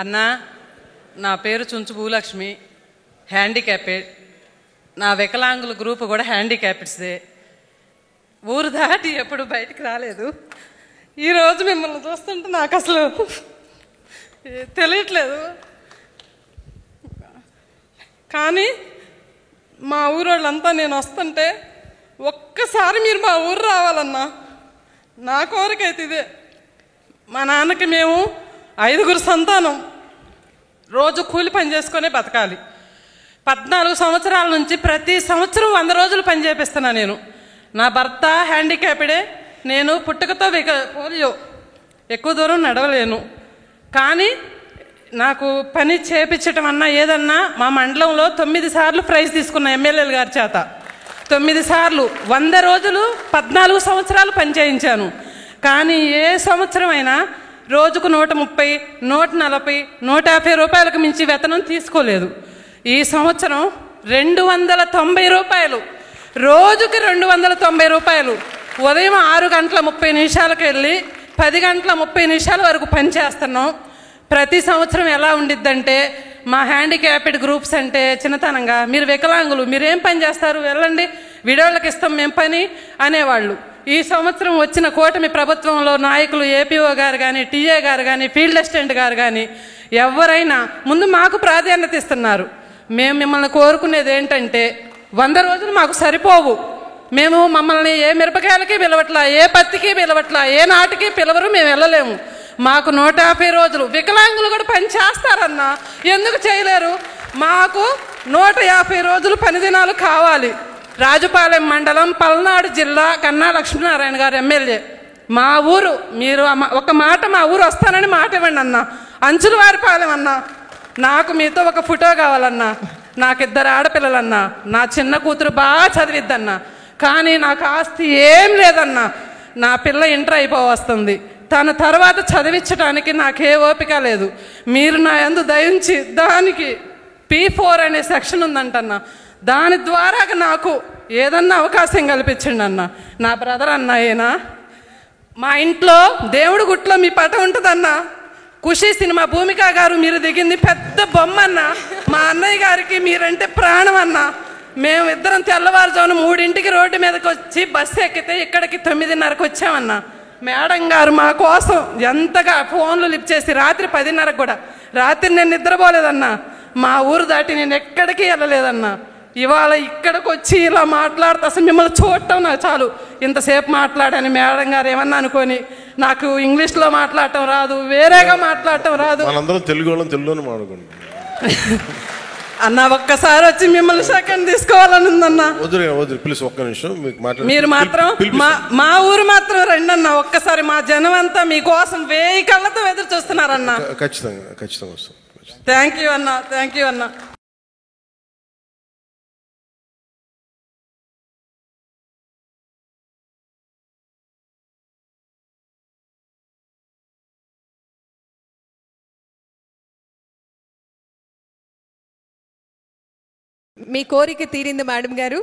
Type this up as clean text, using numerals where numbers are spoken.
అన్న, నా పేరు చుంచు భూలక్ష్మి, హ్యాండిక్యాపెడ్. నా వికలాంగుల గ్రూప్ కూడా హ్యాండిక్యాపెడ్స్దే. ఊరు దాటి ఎప్పుడు బయటికి రాలేదు. ఈరోజు మిమ్మల్ని చూస్తుంటే నాకు అసలు తెలియట్లేదు. కానీ మా ఊరోళ్ళంతా నేను వస్తుంటే ఒక్కసారి మీరు మా ఊరు రావాలన్నా. నా కోరికైతే ఇదే. మా నాన్నకి మేము 5 సంతానం, రోజు కూలి పని చేసుకునే బతకాలి. 14 సంవత్సరాల నుంచి ప్రతి సంవత్సరం 100 రోజులు పని చేపిస్తున్నా నేను. నా భర్త హ్యాండిక్యాపెడే. నేను పుట్టుకతో పోలియో, ఎక్కువ దూరం నడవలేను. కానీ నాకు పని చేపించటం అన్నా ఏదన్నా మా మండలంలో 9 సార్లు ప్రైజ్ తీసుకున్న ఎమ్మెల్యేల గారి చేత. 9 సార్లు 100 రోజులు 14 సంవత్సరాలు పని చేయించాను. కానీ ఏ సంవత్సరం అయినా రోజుకు 130, 140, 150 రూపాయలకు మించి వేతనం తీసుకోలేదు. ఈ సంవత్సరం 290 రూపాయలు, రోజుకి 290 రూపాయలు. ఉదయం 6 గంటల 30 నిమిషాలకు వెళ్ళి 10 గంటల 30 నిమిషాల వరకు పని చేస్తున్నాం. ప్రతి సంవత్సరం ఎలా ఉండిద్దంటే, మా హ్యాండిక్యాపెడ్ గ్రూప్స్ అంటే చిన్నతనంగా, మీరు వికలాంగులు, మీరేం పని చేస్తారు, వెళ్ళండి, విడోళ్ళకి ఇస్తాం మేము పని అనేవాళ్ళు. ఈ సంవత్సరం వచ్చిన కూటమి ప్రభుత్వంలో నాయకులు, ఏపీఓ గారు కానీ, టీఏ గారు కానీ, ఫీల్డ్ అసిస్టెంట్ గారు కానీ ఎవరైనా ముందు మాకు ప్రాధాన్యత ఇస్తున్నారు. మేము మిమ్మల్ని కోరుకునేది ఏంటంటే, 100 రోజులు మాకు సరిపోవు. మేము మమ్మల్ని ఏ మిరపకాయలకి పిలవట్లా, ఏ పత్తికి పిలవట్లా, ఏ నాటికి పిలవరు, మేము వెళ్ళలేము. మాకు 150 రోజులు. వికలాంగులు కూడా పని చేస్తారన్నా, ఎందుకు చేయలేరు? మాకు 150 రోజులు పని దినాలు కావాలి. రాజుపాలెం మండలం, పల్నాడు జిల్లా, కన్నా లక్ష్మీనారాయణ గారు ఎమ్మెల్యే. మా ఊరు, మీరు ఒక మాట మా ఊరు వస్తానని మాట ఇవ్వండి అన్న. అంచులవారిపాలెం అన్నా, నాకు మీతో ఒక ఫోటో కావాలన్నా. నాకు 2 ఆడపిల్లలన్నా, నా చిన్న కూతురు బాగా చదివిద్దన్నా. కానీ నాకు ఆస్తి ఏం లేదన్నా. నా పిల్ల ఇంటర్ అయిపోవస్తుంది. తన తర్వాత చదివించడానికి నాకే ఓపిక లేదు. మీరు నా యందు దయించి దానికి P4 అనే సెక్షన్ ఉందంటన్నా, దాని ద్వారా నాకు ఏదన్నా అవకాశం కల్పించండి అన్న. నా బ్రదర్ అన్నాయేనా, మా ఇంట్లో దేవుడి గుట్లో మీ పటం ఉంటుందన్నా. ఖుషి సినిమా భూమిక గారు మీరు దిగింది పెద్ద బొమ్మ అన్న. మా అన్నయ్య గారికి మీరంటే ప్రాణం అన్న. మేము ఇద్దరం తెల్లవారుజామున 3ంటికి రోడ్డు మీదకి వచ్చి బస్సు ఎక్కితే ఇక్కడికి 9:30కి వచ్చామన్నా. మేడం గారు మా కోసం ఎంతగా ఫోన్లు లిఫ్ట్ చేసి రాత్రి 10:30కు కూడా, రాత్రి నేను నిద్రపోలేదన్నా. మా ఊరు దాటి నేను ఎక్కడికి వెళ్ళలేదన్నా. ఇవాళ ఇక్కడికి వచ్చి ఇలా మాట్లాడితే అసలు మిమ్మల్ని చూడటం నాకు చాలు. ఇంతసేపు మాట్లాడాను, మేడం గారు ఏమన్నా అనుకొని. నాకు ఇంగ్లీష్లో మాట్లాడటం రాదు, వేరేగా మాట్లాడటం రాదు. తెలుగులోనే మాట్లాడుకోండి అన్న. ఒక్కసారి వచ్చి మిమ్మల్ని సెకండ్ తీసుకోవాలని ఉందన్నా. ప్లీజ్ ఒక్క నిమిషం. మీరు మాత్రం మా ఊరు మాత్రం రండి అన్న. ఒక్కసారి మా జనం అంతా మీకోసం 1000 కళ్ళతో ఎదురు చూస్తున్నారన్న. ఖచ్చితంగా వస్తాం. థ్యాంక్ యూ అన్న, థ్యాంక్ యూ అన్న. మీ కోరిక తీరింది మేడం గారు.